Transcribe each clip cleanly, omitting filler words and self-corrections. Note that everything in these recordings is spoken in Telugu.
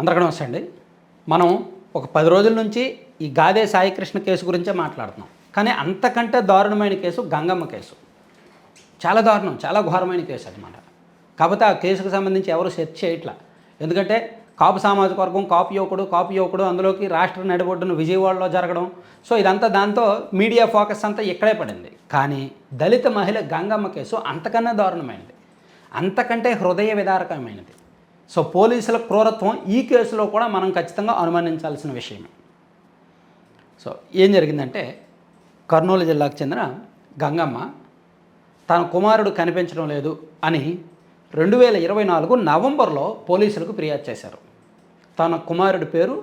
అందరికీ నమస్తే అండి. మనం ఒక 10 రోజుల నుంచి ఈ గాదే సాయికృష్ణ కేసు గురించే మాట్లాడుతున్నాం. కానీ అంతకంటే దారుణమైన కేసు గంగమ్మ కేసు. చాలా దారుణం, చాలా ఘోరమైన కేసు అనమాట. కాకపోతే ఆ కేసుకు సంబంధించి ఎవరు సెర్చ్ చేయట్లా. ఎందుకంటే కాపు సామాజిక వర్గం, కాపు యువకుడు అందులోకి రాష్ట్ర నడిబొడ్డున విజయవాడలో జరగడం. సో ఇదంతా దాంతో మీడియా ఫోకస్ అంతా ఇక్కడే పడింది. కానీ దళిత మహిళ గంగమ్మ కేసు అంతకన్నా దారుణమైనది, అంతకంటే హృదయ విదారకమైనది. సో పోలీసుల క్రూరత్వం ఈ కేసులో కూడా మనం ఖచ్చితంగా అనుమానించాల్సిన విషయమే. సో ఏం జరిగిందంటే, కర్నూలు జిల్లాకు చెందిన గంగమ్మ తన కుమారుడు కనిపించడం లేదు అని 2024 నవంబర్లో పోలీసులకు ఫిర్యాదు చేశారు. తన కుమారుడి పేరు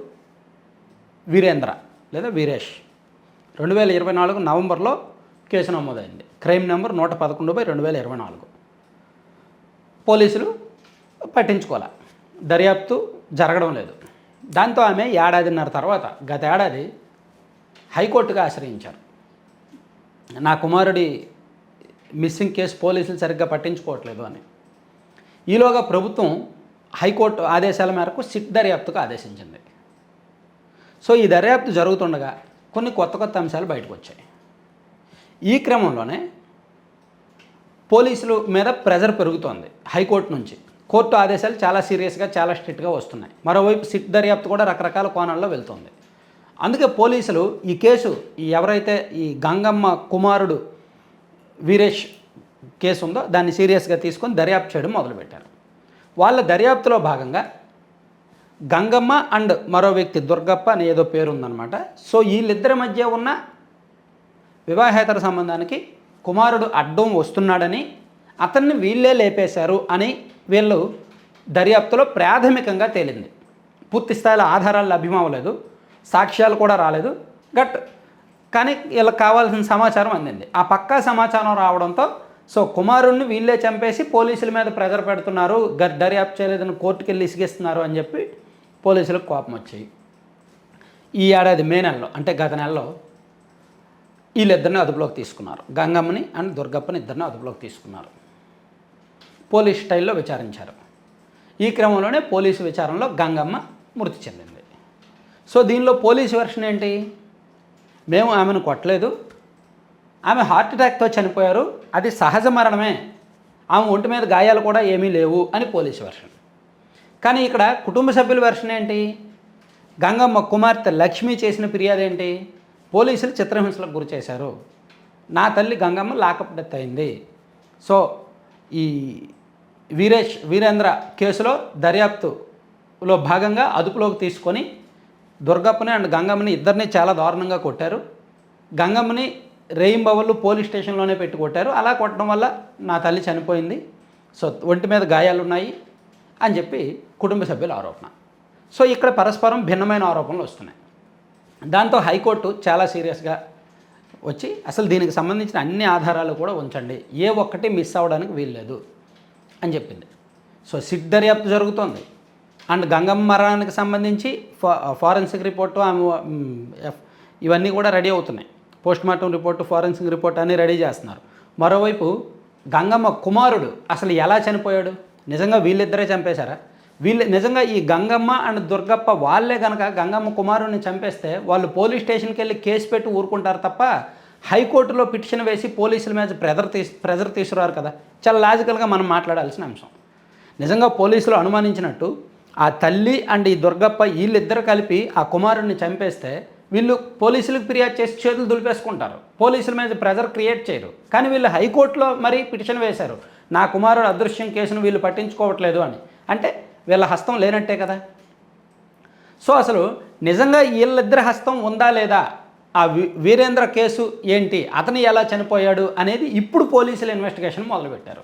వీరేంద్ర లేదా వీరేష్. 2024 నవంబర్లో కేసు నమోదైంది. Crime number 111/2024. పోలీసులు పట్టించుకోలే, దర్యాప్తు జరగడం లేదు. దాంతో ఆమె ఏడాదిన్నర తర్వాత గత ఏడాది హైకోర్టుగా ఆశ్రయించారు. నా కుమారుడి మిస్సింగ్ కేసు పోలీసులు సరిగ్గా పట్టించుకోవట్లేదు అని. ఈలోగా ప్రభుత్వం హైకోర్టు ఆదేశాల మేరకు సిట్ దర్యాప్తుకు ఆదేశించింది. సో ఈ దర్యాప్తు జరుగుతుండగా కొన్ని కొత్త అంశాలు బయటకు వచ్చాయి. ఈ క్రమంలోనే పోలీసుల మీద ప్రెజర్ పెరుగుతోంది హైకోర్టు నుంచి. కోర్టు ఆదేశాలు చాలా సీరియస్గా, చాలా స్ట్రిక్ట్గా వస్తున్నాయి. మరోవైపు సిట్ దర్యాప్తు కూడా రకరకాల కోణాల్లో వెళ్తుంది. అందుకే పోలీసులు ఈ కేసు ఎవరైతే ఈ గంగమ్మ కుమారుడు వీరేష్ కేసు ఉందో దాన్ని సీరియస్గా తీసుకొని దర్యాప్తు చేయడం మొదలుపెట్టారు. వాళ్ళ దర్యాప్తులో భాగంగా గంగమ్మ అండ్ మరో వ్యక్తి దుర్గప్ప అని ఏదో పేరు ఉందన్నమాట. సో వీళ్ళిద్దరి మధ్య ఉన్న వివాహేతర సంబంధానికి కుమారుడు అడ్డం వస్తున్నాడని, అతన్ని వీళ్ళే లేపేశారు అని వీళ్ళు దర్యాప్తులో ప్రాథమికంగా తేలింది. పూర్తి స్థాయిలో ఆధారాలు లభ్యమవ్వలేదు, సాక్ష్యాలు కూడా రాలేదు. కానీ వీళ్ళకి కావాల్సిన సమాచారం అందింది. ఆ పక్కా సమాచారం రావడంతో సో కుమారుడిని వీళ్ళే చంపేసి పోలీసుల మీద ప్రెజర్ పెడుతున్నారు, దర్యాప్తు చేయలేదని కోర్టుకు వెళ్ళి ఇసిగిస్తున్నారు అని చెప్పి పోలీసులకు కోపం వచ్చాయి. ఈ ఏడాది మే నెలలో, అంటే గత నెలలో వీళ్ళిద్దరిని అదుపులోకి తీసుకున్నారు. గంగమ్మని అండ్ దుర్గప్పని ఇద్దరిని అదుపులోకి తీసుకున్నారు. పోలీస్ స్టైల్లో విచారించారు. ఈ క్రమంలోనే పోలీసు విచారణలో గంగమ్మ మృతి చెందింది. సో దీనిలో పోలీసు వెర్షన్ ఏంటి? మేము ఆమెను కొట్టలేదు, ఆమె హార్ట్ అటాక్తో చనిపోయారు, అది సహజ మరణమే, ఆమె ఒంటి మీద గాయాలు కూడా ఏమీ లేవు అని పోలీసు వెర్షన్. కానీ ఇక్కడ కుటుంబ సభ్యుల వెర్షన్ ఏంటి? గంగమ్మ కుమార్తె లక్ష్మి చేసిన ఫిర్యాదు ఏంటి? పోలీసులు చిత్రహింసలకు గురి చేశారు, నా తల్లి గంగమ్మ లాకప్ డెత్ అయింది. సో ఈ వీరేంద్ర కేసులో దర్యాప్తులో భాగంగా అదుపులోకి తీసుకొని దుర్గప్పని అండ్ గంగమ్మని ఇద్దరిని చాలా దారుణంగా కొట్టారు. గంగమ్మని రేయింబవళ్ళు పోలీస్ స్టేషన్లోనే పెట్టి కొట్టారు. అలా కొట్టడం వల్ల నా తల్లి చనిపోయింది, సో ఒంటి మీద గాయాలు ఉన్నాయి అని చెప్పి కుటుంబ సభ్యుల ఆరోపణ. సో ఇక్కడ పరస్పరం భిన్నమైన ఆరోపణలు వస్తున్నాయి. దాంతో హైకోర్టు చాలా సీరియస్గా వచ్చి అసలు దీనికి సంబంధించిన అన్ని ఆధారాలు కూడా ఉంచండి, ఏ ఒక్కటి మిస్ అవ్వడానికి వీల్లేదు అని చెప్పింది. సో సిట్ దర్యాప్తు జరుగుతోంది అండ్ గంగమ్మ మరణానికి సంబంధించి ఫారెన్సిక్ రిపోర్టు ఇవన్నీ కూడా రెడీ అవుతున్నాయి. పోస్ట్మార్టం రిపోర్టు, ఫారెన్సిక్ రిపోర్ట్ అన్నీ రెడీ చేస్తున్నారు. మరోవైపు గంగమ్మ కుమారుడు అసలు ఎలా చనిపోయాడు? నిజంగా వీళ్ళిద్దరే చంపేశారా? నిజంగా ఈ గంగమ్మ అండ్ దుర్గప్ప వాళ్ళే కనుక గంగమ్మ కుమారుడిని చంపేస్తే వాళ్ళు పోలీస్ స్టేషన్కి వెళ్ళి కేసు పెట్టి ఊరుకుంటారు తప్ప హైకోర్టులో పిటిషన్ వేసి పోలీసుల మీద ప్రెజర్ తీసుకురారు కదా. చాలా లాజికల్గా మనం మాట్లాడాల్సిన అంశం. నిజంగా పోలీసులు అనుమానించినట్టు ఆ తల్లి అండ్ ఈ దుర్గప్ప వీళ్ళిద్దరు కలిపి ఆ కుమారుడిని చంపేస్తే వీళ్ళు పోలీసులకు ఫిర్యాదు చేసి చేతులు దులిపేసుకుంటారు, పోలీసుల మీద ప్రెజర్ క్రియేట్ చేయరు. కానీ వీళ్ళు హైకోర్టులో మరీ పిటిషన్ వేశారు, నా కుమారుడు అదృశ్యం కేసును వీళ్ళు పట్టించుకోవట్లేదు అని. అంటే వీళ్ళ హస్తం లేనట్టే కదా. సో అసలు నిజంగా వీళ్ళిద్దరి హస్తం ఉందా లేదా, ఆ వీరేంద్ర కేసు ఏంటి, అతను ఎలా చనిపోయాడు అనేది ఇప్పుడు పోలీసులు ఇన్వెస్టిగేషన్ మొదలుపెట్టారు.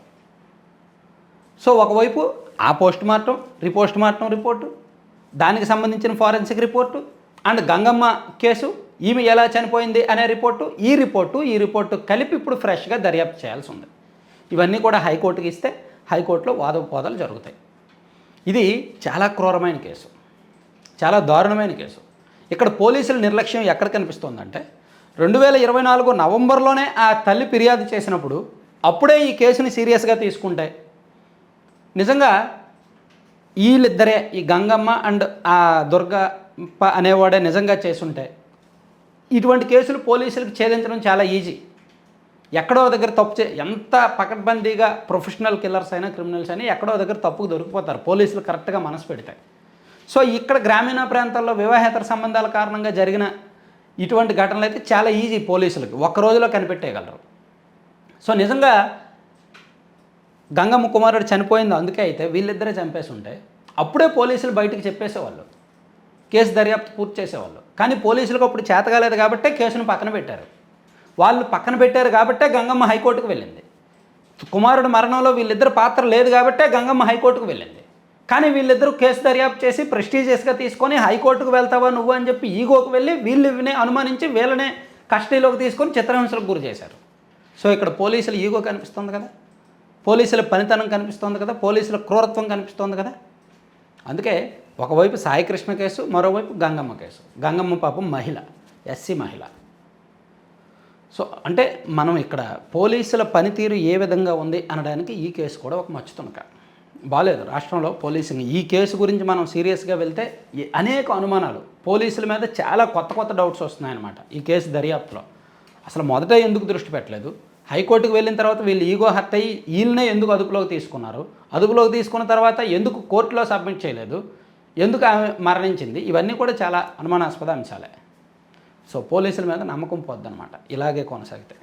సో ఒకవైపు ఆ పోస్ట్మార్టం రిపోర్టు, దానికి సంబంధించిన forensic report and Gangamma case, ఈమె ఎలా చనిపోయింది అనే ఈ రిపోర్టు కలిపి ఇప్పుడు ఫ్రెష్గా దర్యాప్తు చేయాల్సి ఉంది. ఇవన్నీ కూడా హైకోర్టుకి ఇస్తే హైకోర్టులో వాదోపవాదాలు జరుగుతాయి. ఇది చాలా క్రూరమైన కేసు, చాలా దారుణమైన కేసు. ఇక్కడ పోలీసుల నిర్లక్ష్యం ఎక్కడ కనిపిస్తోందంటే 2024 నవంబర్లోనే ఆ తల్లి ఫిర్యాదు చేసినప్పుడు అప్పుడే ఈ కేసుని సీరియస్గా తీసుకుంటే నిజంగా వీళ్ళిద్దరే ఈ గంగమ్మ అండ్ ఆ దుర్గప్ప అనేవాడే నిజంగా చేసుంటే ఇటువంటి కేసులు పోలీసులకు ఛేదించడం చాలా ఈజీ. ఎక్కడో దగ్గర ఎంత పకడ్బందీగా ప్రొఫెషనల్ కిల్లర్స్ అయినా క్రిమినల్స్ అయినా ఎక్కడో దగ్గర తప్పుకు దొరికిపోతారు పోలీసులు కరెక్ట్గా మనసు పెడితే. సో ఇక్కడ గ్రామీణ ప్రాంతాల్లో వివాహేతర సంబంధాల కారణంగా జరిగిన ఇటువంటి ఘటనలు అయితే చాలా ఈజీ పోలీసులకి ఒక్క రోజులో కనిపెట్టేయగలరు. సో నిజంగా గంగమ్మ కుమారుడు చనిపోయింది అందుకే అయితే వీళ్ళిద్దరే చంపేసి ఉంటే అప్పుడే పోలీసులు బయటికి చెప్పేసేవాళ్ళు, కేసు దర్యాప్తు పూర్తి చేసేవాళ్ళు. కానీ పోలీసులకు అప్పుడు చేతగాలేదు కాబట్టే కేసును పక్కన పెట్టారు. వాళ్ళు పక్కన పెట్టారు కాబట్టే గంగమ్మ హైకోర్టుకు వెళ్ళింది. కుమారుడు మరణంలో వీళ్ళిద్దరు పాత్ర లేదు కాబట్టే గంగమ్మ హైకోర్టుకు వెళ్ళింది. కానీ వీళ్ళిద్దరూ కేసు దర్యాప్తు చేసి ప్రెస్టీజియస్గా తీసుకొని హైకోర్టుకు వెళ్తావా నువ్వు అని చెప్పి ఈగోకు వెళ్ళి వీళ్ళని అనుమానించి వీళ్ళనే కస్టడీలోకి తీసుకొని చిత్రహింసలకు గురి చేశారు. సో ఇక్కడ పోలీసుల ఈగో కనిపిస్తుంది కదా, పోలీసుల పనితనం కనిపిస్తుంది కదా, పోలీసుల క్రూరత్వం కనిపిస్తుంది కదా. అందుకే ఒకవైపు సాయికృష్ణ కేసు, మరోవైపు గంగమ్మ కేసు. గంగమ్మ పాపం మహిళ, ఎస్సీ మహిళ. సో అంటే మనం ఇక్కడ పోలీసుల పనితీరు ఏ విధంగా ఉంది అనడానికి ఈ కేసు కూడా ఒక మచ్చుతునక. బాలేదు రాష్ట్రంలో పోలీసింగ్. ఈ కేసు గురించి మనం సీరియస్గా వెళ్తే అనేక అనుమానాలు పోలీసుల మీద చాలా కొత్త డౌట్స్ వస్తున్నాయన్నమాట ఈ కేసు దర్యాప్తులో. అసలు మొదట ఎందుకు దృష్టి పెట్టలేదు, హైకోర్టుకు వెళ్ళిన తర్వాత వీళ్ళు ఈగో హర్ట్ అయ్యి వీళ్ళనే ఎందుకు అదుపులోకి తీసుకున్నారు, అదుపులోకి తీసుకున్న తర్వాత ఎందుకు కోర్టులో సబ్మిట్ చేయలేదు, ఎందుకు ఆమె మరణించింది, ఇవన్నీ కూడా చాలా అనుమానాస్పద అంశాలే. సో పోలీసుల మీద నమ్మకం పోద్దన్నమాట ఇలాగే కొనసాగితే.